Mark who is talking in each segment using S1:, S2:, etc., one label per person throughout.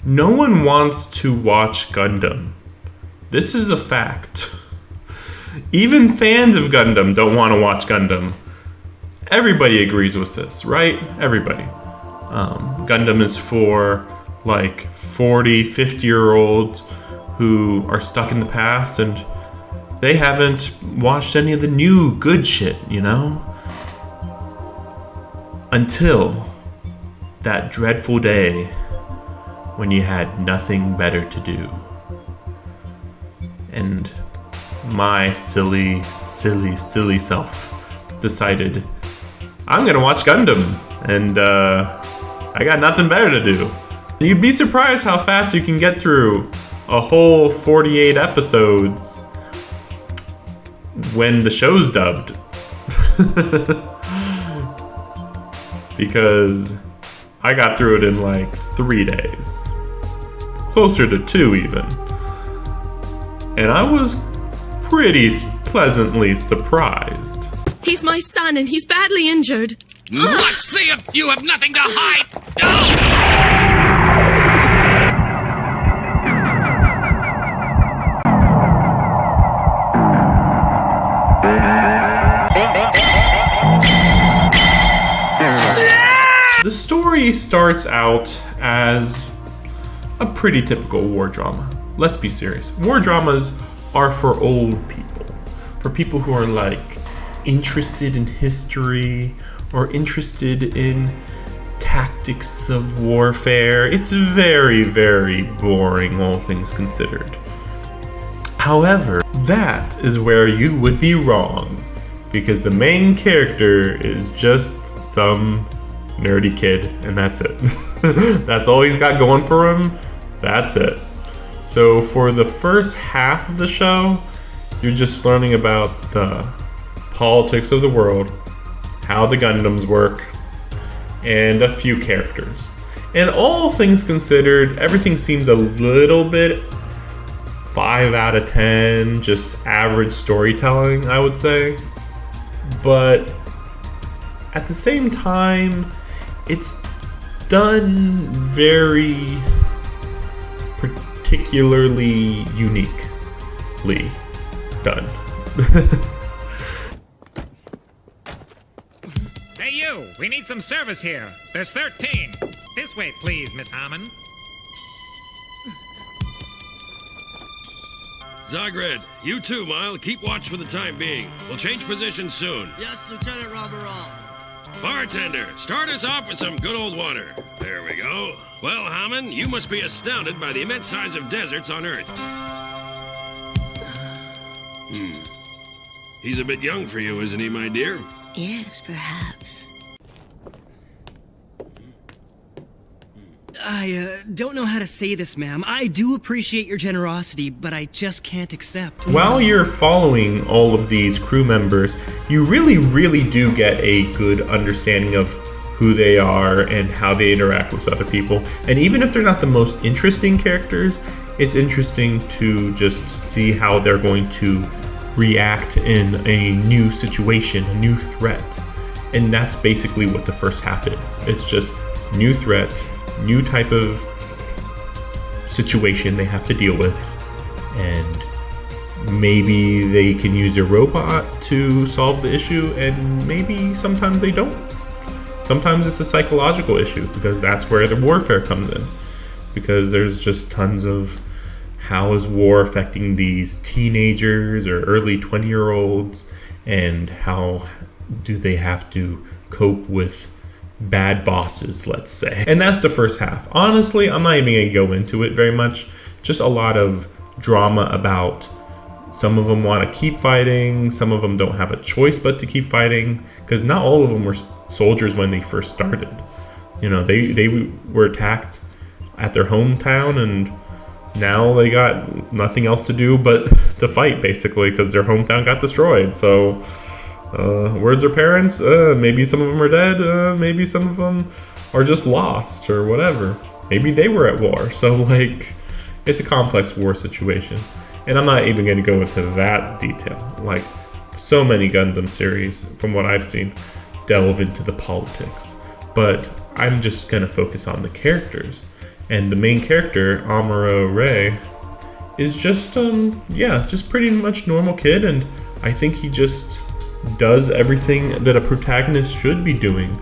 S1: No one wants to watch Gundam. This is a fact. Even fans of Gundam don't want to watch Gundam. Everybody agrees with this, right? Everybody. Gundam is for like 40, 50-year-olds who are stuck in the past and they haven't watched any of the new good shit, you know? Until that dreadful day when you had nothing better to do. And my silly self decided, I'm gonna watch Gundam, and I got nothing better to do. You'd be surprised how fast you can get through a whole 48 episodes when the show's dubbed. Because I got through it in like 3 days. Closer to 2 even. And I was pretty pleasantly surprised.
S2: He's my son and he's badly injured.
S3: Let's see if you have nothing to hide.
S1: The story starts out as a pretty typical war drama. Let's be serious. War dramas are for old people. For people who are like interested in history or interested in tactics of warfare. It's very, very boring, all things considered. However, that is where you would be wrong, because the main character is just some nerdy kid, and that's it. That's all he's got going for him. That's it. So for the first half of the show, you're just learning about the politics of the world, how the Gundams work, and a few characters. And all things considered, everything seems a little bit 5 out of 10, just average storytelling, I would say. But at the same time, it's done very particularly uniquely done.
S4: Hey you, we need some service here. There's 13. This way, please, Miss Harmon.
S5: Zagred, you too, Mile. Keep watch for the time being. We'll change positions soon.
S6: Yes, Lieutenant Roberall.
S5: Bartender, start us off with some good old water. There we go. Well, Hammond, you must be astounded by the immense size of deserts on Earth. He's a bit young for you, isn't he, my dear?
S2: Yes, perhaps.
S6: I don't know how to say this, ma'am. I do appreciate your generosity, but I just can't accept.
S1: While you're following all of these crew members, you really do get a good understanding of who they are and how they interact with other people. And even if they're not the most interesting characters, it's interesting to just see how they're going to react in a new situation, a new threat. And that's basically what the first half is. It's just new threat, new type of situation they have to deal with, and maybe they can use a robot to solve the issue, and maybe sometimes they don't. Sometimes it's a psychological issue, because that's where the warfare comes in, because there's just tons of how is war affecting these teenagers or early 20-year-olds, and how do they have to cope with bad bosses, let's say. And that's the first half. Honestly, I'm not even gonna go into it very much. Just a lot of drama about some of them want to keep fighting, some of them don't have a choice but to keep fighting, because not all of them were soldiers when they first started. You know, they were attacked at their hometown, and now they got nothing else to do but to fight, basically, because their hometown got destroyed. So where's their parents? Maybe some of them are dead. Maybe some of them are just lost or whatever. Maybe they were at war. So, like, it's a complex war situation. And I'm not even going to go into that detail. Like, so many Gundam series, from what I've seen, delve into the politics. But I'm just going to focus on the characters And the main character, Amuro Ray, is just just pretty much normal kid, and I think he just does everything that a protagonist should be doing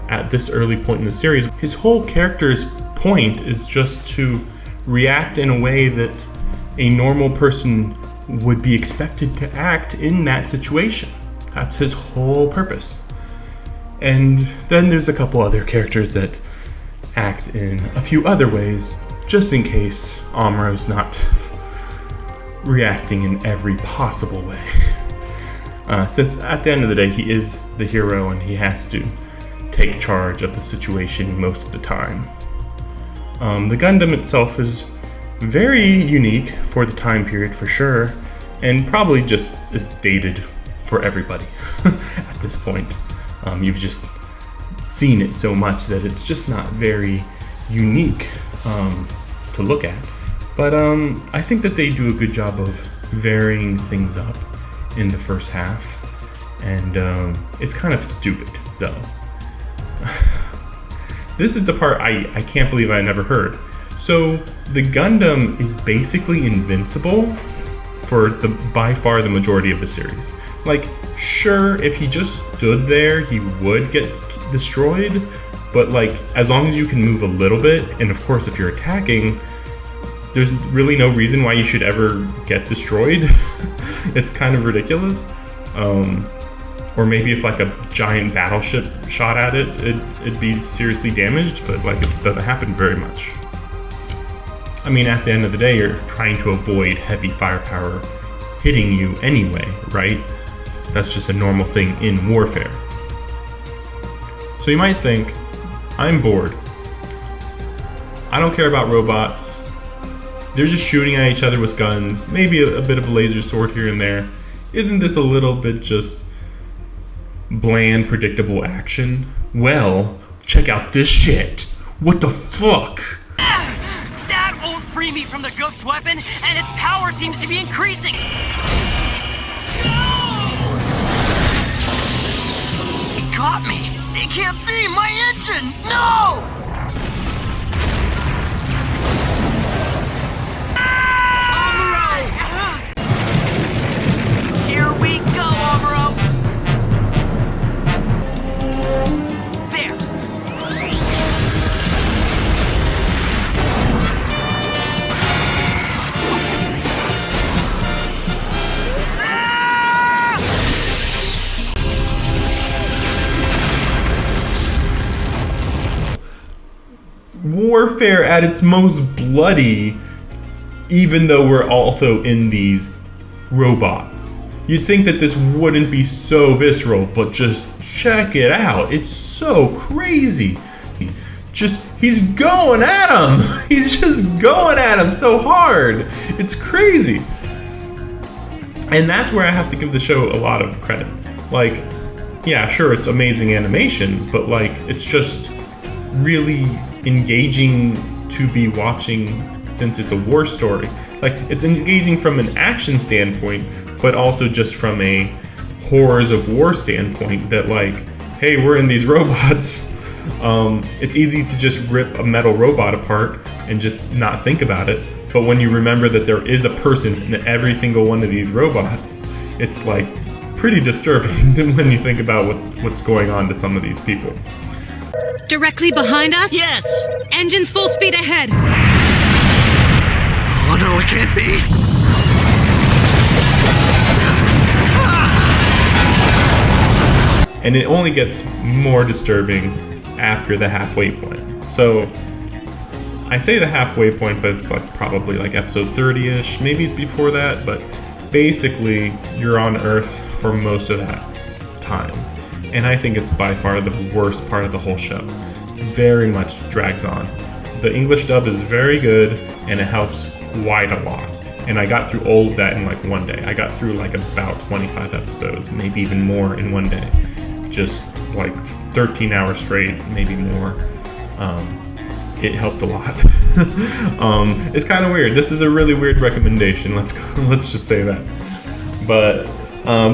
S1: at this early point in the series. His whole character's point is just to react in a way that a normal person would be expected to act in that situation. That's his whole purpose. And then there's a couple other characters that act in a few other ways, just in case Amuro's not reacting in every possible way. Since at the end of the day, he is the hero and he has to take charge of the situation most of the time. The Gundam itself is very unique for the time period for sure, and probably just is dated for everybody at this point. You've just seen it so much that it's just not very unique to look at. But I think that they do a good job of varying things up in the first half, and it's kind of stupid though. This is the part I can't believe I never heard. So the Gundam is basically invincible for by far the majority of the series. Like, sure, if he just stood there, he would get destroyed, but like, as long as you can move a little bit, and of course if you're attacking, there's really no reason why you should ever get destroyed. It's kind of ridiculous. Or maybe if like a giant battleship shot at it, it'd be seriously damaged, but like it doesn't happen very much. I mean, at the end of the day, you're trying to avoid heavy firepower hitting you anyway, right? That's just a normal thing in warfare. So you might think, I'm bored. I don't care about robots. They're just shooting at each other with guns, maybe a bit of a laser sword here and there. Isn't this a little bit just bland, predictable action? Well, check out this shit. What the fuck?
S7: That won't free me from the ghost weapon, and its power seems to be increasing. No! It caught me. It can't be my engine. No! Amuro! Here we go, Amuro. There.
S1: Warfare at its most bloody, even though we're also in these robots. You'd think that this wouldn't be so visceral, but just check it out. It's so crazy. He's going at him. He's just going at him so hard. It's crazy. And that's where I have to give the show a lot of credit. Like, yeah, sure, it's amazing animation, but like, it's just really engaging to be watching since it's a war story. Like, it's engaging from an action standpoint, but also just from a horrors of war standpoint that like, hey, we're in these robots. It's easy to just rip a metal robot apart and just not think about it. But when you remember that there is a person in every single one of these robots, it's like pretty disturbing when you think about what's going on to some of these people.
S2: Directly behind us?
S7: Yes!
S2: Engines full speed ahead.
S7: Oh no, it can't be!
S1: And it only gets more disturbing after the halfway point. So I say the halfway point, but it's like probably like episode 30-ish, maybe it's before that, but basically you're on Earth for most of that time. And I think it's by far the worst part of the whole show. Very much drags on. The English dub is very good, and it helps quite a lot. And I got through all of that in like one day. I got through like about 25 episodes, maybe even more in one day. Just like 13 hours straight, maybe more. It helped a lot. It's kind of weird. This is a really weird recommendation. Let's just say that. But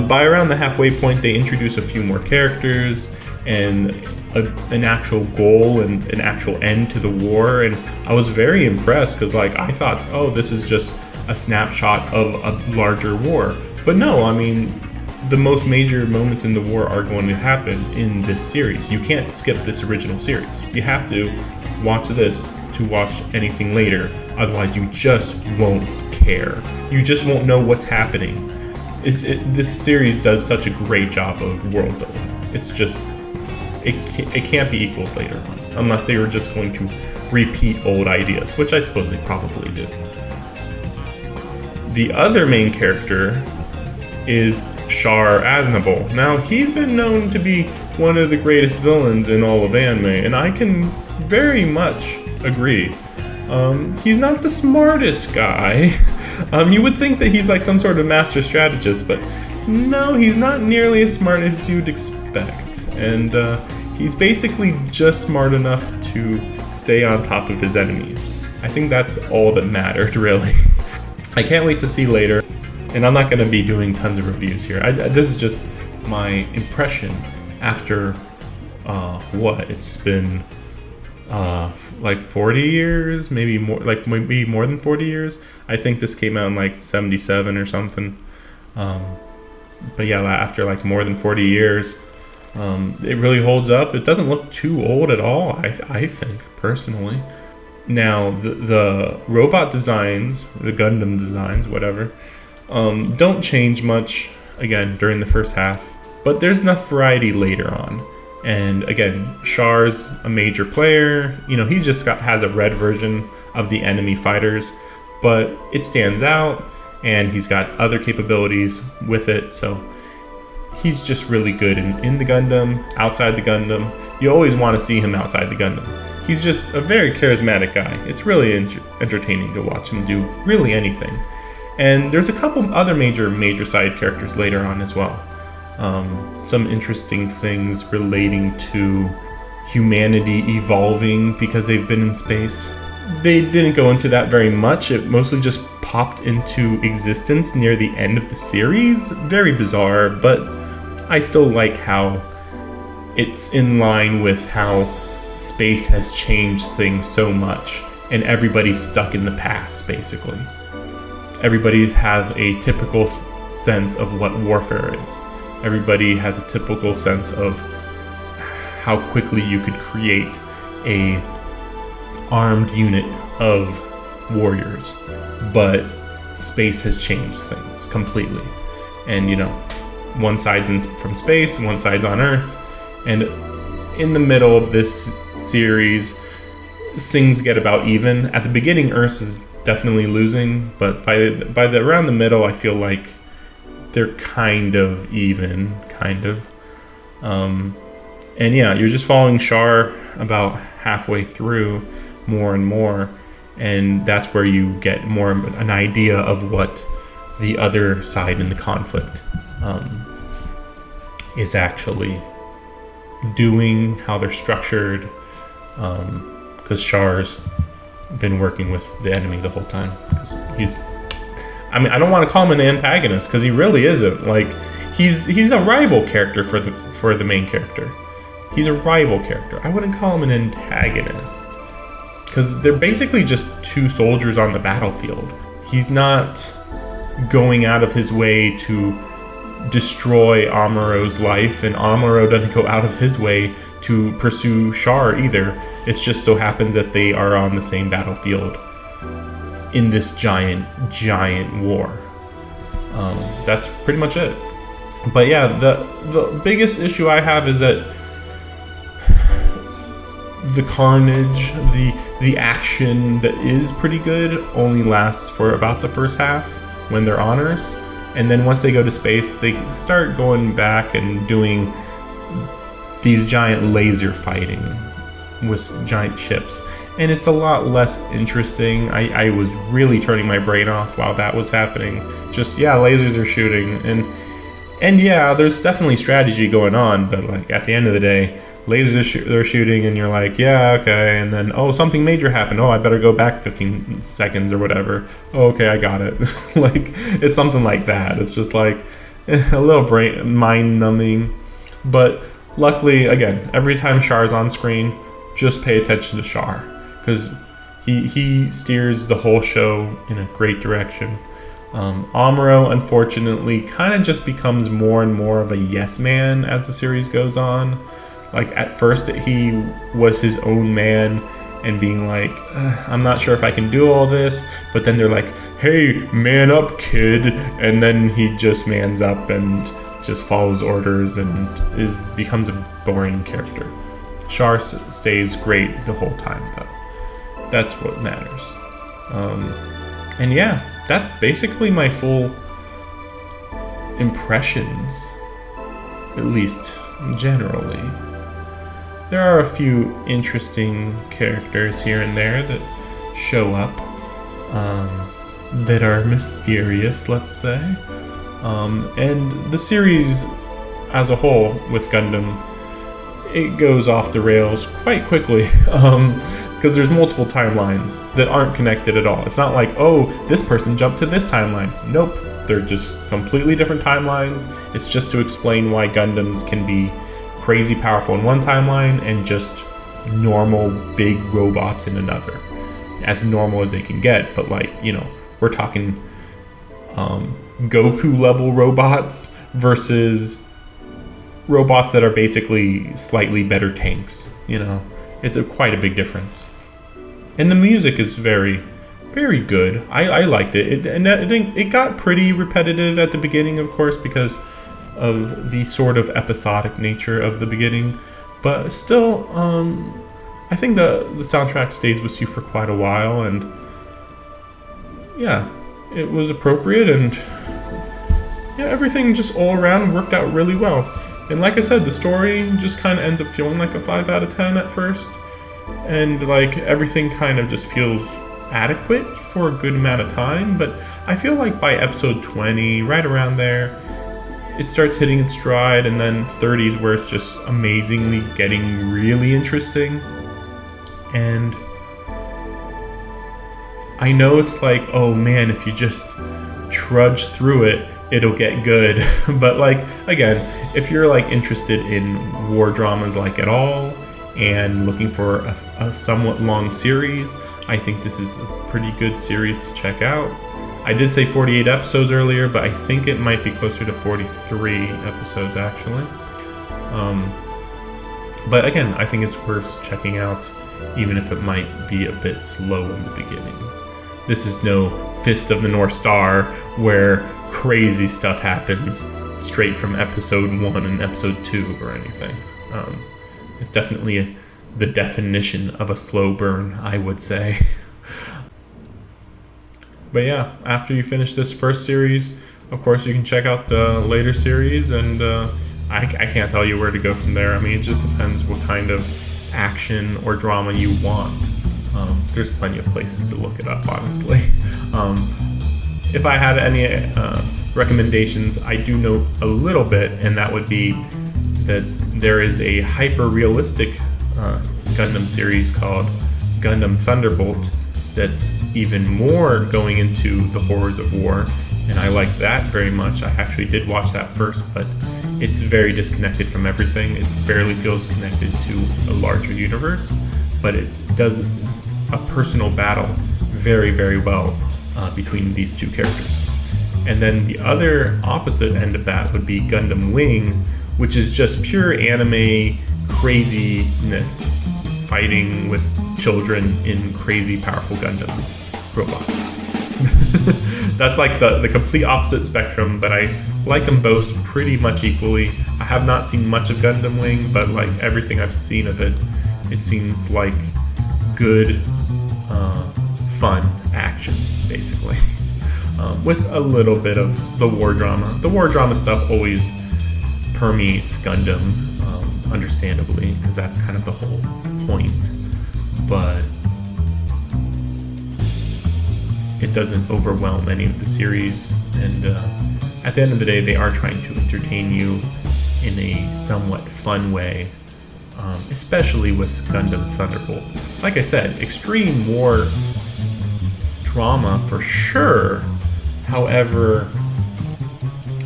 S1: by around the halfway point, they introduce a few more characters. and an actual goal and an actual end to the war. And I was very impressed because like I thought, oh, this is just a snapshot of a larger war. But no, I mean, the most major moments in the war are going to happen in this series. You can't skip this original series. You have to watch this to watch anything later. Otherwise, you just won't care. You just won't know what's happening. This series does such a great job of world building. It's just, it can't be equaled later on, unless they were just going to repeat old ideas, which I suppose they probably did. The other main character is Char Aznable. Now, he's been known to be one of the greatest villains in all of anime, and I can very much agree. He's not the smartest guy. You would think that he's like some sort of master strategist, but no, he's not nearly as smart as you'd expect. And he's basically just smart enough to stay on top of his enemies. I think that's all that mattered, really. I can't wait to see later, and I'm not going to be doing tons of reviews here. This is just my impression after it's been like 40 years, maybe more than 40 years. I think this came out in like 77 or something. But yeah, after like more than 40 years, it really holds up. It doesn't look too old at all, I think, personally. Now, the robot designs, the Gundam designs, whatever, don't change much, again, during the first half. But there's enough variety later on. And again, Char's a major player. You know, he's just has a red version of the enemy fighters, but it stands out, and he's got other capabilities with it. So he's just really good in the Gundam, outside the Gundam. You always want to see him outside the Gundam. He's just a very charismatic guy. It's really entertaining to watch him do really anything. And there's a couple other major side characters later on as well. Some interesting things relating to humanity evolving because they've been in space. They didn't go into that very much. It mostly just popped into existence near the end of the series. Very bizarre, but I still like how it's in line with how space has changed things so much, and everybody's stuck in the past, basically. Everybody has a typical sense of what warfare is. Everybody has a typical sense of how quickly you could create a armed unit of warriors, but space has changed things completely. And you know, one side's from space, one side's on Earth, and in the middle of this series, things get about even. At the beginning, Earth is definitely losing, but by around the middle, I feel like they're kind of even, and yeah, you're just following Char about halfway through more and more, and that's where you get more of an idea of what the other side in the conflict is actually doing, how they're structured, because Char's been working with the enemy the whole time. I don't want to call him an antagonist because he really isn't. Like, he's a rival character for the main character. He's a rival character. I wouldn't call him an antagonist because they're basically just two soldiers on the battlefield. He's not going out of his way to destroy Amuro's life, and Amuro doesn't go out of his way to pursue Char either. It just so happens that they are on the same battlefield in this giant war. That's pretty much it. But yeah, the biggest issue I have is that the carnage, the action that is pretty good only lasts for about the first half when they're on Earth. And then once they go to space, they start going back and doing these giant laser fighting with giant ships. And it's a lot less interesting. I was really turning my brain off while that was happening. Just, yeah, lasers are shooting. And yeah, there's definitely strategy going on. But like at the end of the day, lasers they're shooting and you're like, yeah, okay. And then, oh, something major happened. Oh, I better go back 15 seconds or whatever. Oh, okay, I got it. Like, it's something like that. It's just like a little mind numbing. But Luckily, again, every time Char's on screen, just pay attention to Char, because he steers the whole show in a great direction. Amuro, unfortunately, kind of just becomes more and more of a yes man as the series goes on. Like, at first, he was his own man and being like, I'm not sure if I can do all this, but then they're like, hey, man up, kid, and then he just mans up and just follows orders and becomes a boring character. Char stays great the whole time, though. That's what matters. And yeah, that's basically my full impressions, at least generally. There are a few interesting characters here and there that show up, that are mysterious, let's say. And the series as a whole with Gundam, it goes off the rails quite quickly, because there's multiple timelines that aren't connected at all. It's not like, oh, this person jumped to this timeline. Nope, they're just completely different timelines. It's just to explain why Gundams can be crazy powerful in one timeline and just normal big robots in another. As normal as they can get, but like, you know, we're talking Goku level robots versus robots that are basically slightly better tanks. You know, it's quite a big difference. And the music is very, very good. I liked it. It got pretty repetitive at the beginning, of course, because of the sort of episodic nature of the beginning. But still, I think the soundtrack stays with you for quite a while, and yeah, it was appropriate, and yeah, everything just all around worked out really well. And like I said, the story just kind of ends up feeling like a 5 out of 10 at first, and like everything kind of just feels adequate for a good amount of time. But I feel like by episode 20, right around there, it starts hitting its stride, and then 30 is where it's just amazingly getting really interesting. And I know it's like, oh man, if you just trudge through it, it'll get good. But like, again, if you're like interested in war dramas like at all and looking for a somewhat long series, I think this is a pretty good series to check out. I did say 48 episodes earlier, but I think it might be closer to 43 episodes actually. But again, I think it's worth checking out, even if it might be a bit slow in the beginning. This is no Fist of the North Star where crazy stuff happens straight from episode 1 and episode 2 or anything. It's definitely the definition of a slow burn, I would say. But yeah, after you finish this first series, of course you can check out the later series, and I can't tell you where to go from there. I mean, it just depends what kind of action or drama you want. There's plenty of places to look it up, honestly. If I had any recommendations, I do know a little bit, and that would be that there is a hyper-realistic Gundam series called Gundam Thunderbolt that's even more going into the horrors of war, and I like that very much. I actually did watch that first, but it's very disconnected from everything. It barely feels connected to a larger universe, but it does a personal battle very, very well between these two characters. And then the other opposite end of that would be Gundam Wing, which is just pure anime craziness, fighting with children in crazy powerful Gundam robots. That's like the complete opposite spectrum, but I like them both pretty much equally. I have not seen much of Gundam Wing, but like everything I've seen of it, it seems like good, fun action, basically. With a little bit of the war drama. The war drama stuff always permeates Gundam, understandably, because that's kind of the whole point. But it doesn't overwhelm any of the series, and at the end of the day, they are trying to entertain you in a somewhat fun way, especially with Gundam Thunderbolt. Like I said, extreme war drama for sure. However,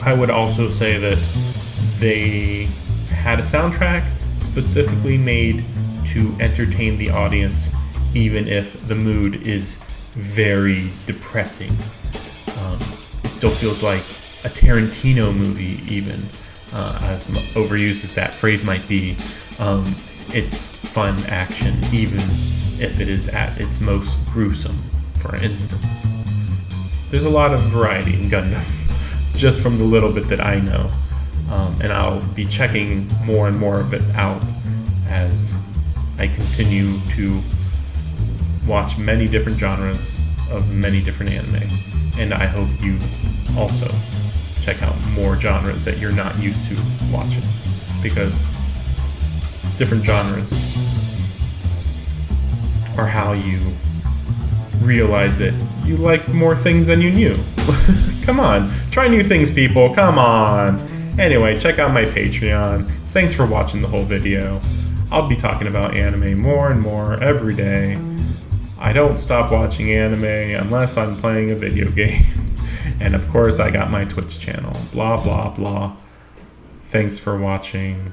S1: I would also say that they had a soundtrack specifically made to entertain the audience, even if the mood is very depressing. It still feels like a Tarantino movie, even as overused as that phrase might be. It's fun action, even if it is at its most gruesome, for instance. There's a lot of variety in Gundam, just from the little bit that I know. And I'll be checking more and more of it out as I continue to watch many different genres of many different anime. And I hope you also check out more genres that you're not used to watching, because different genres are how you realize that you like more things than you knew. Come on, try new things, people, come on. Anyway, check out my Patreon. Thanks for watching the whole video. I'll be talking about anime more and more every day. I don't stop watching anime unless I'm playing a video game. And of course, I got my Twitch channel. Blah, blah, blah. Thanks for watching.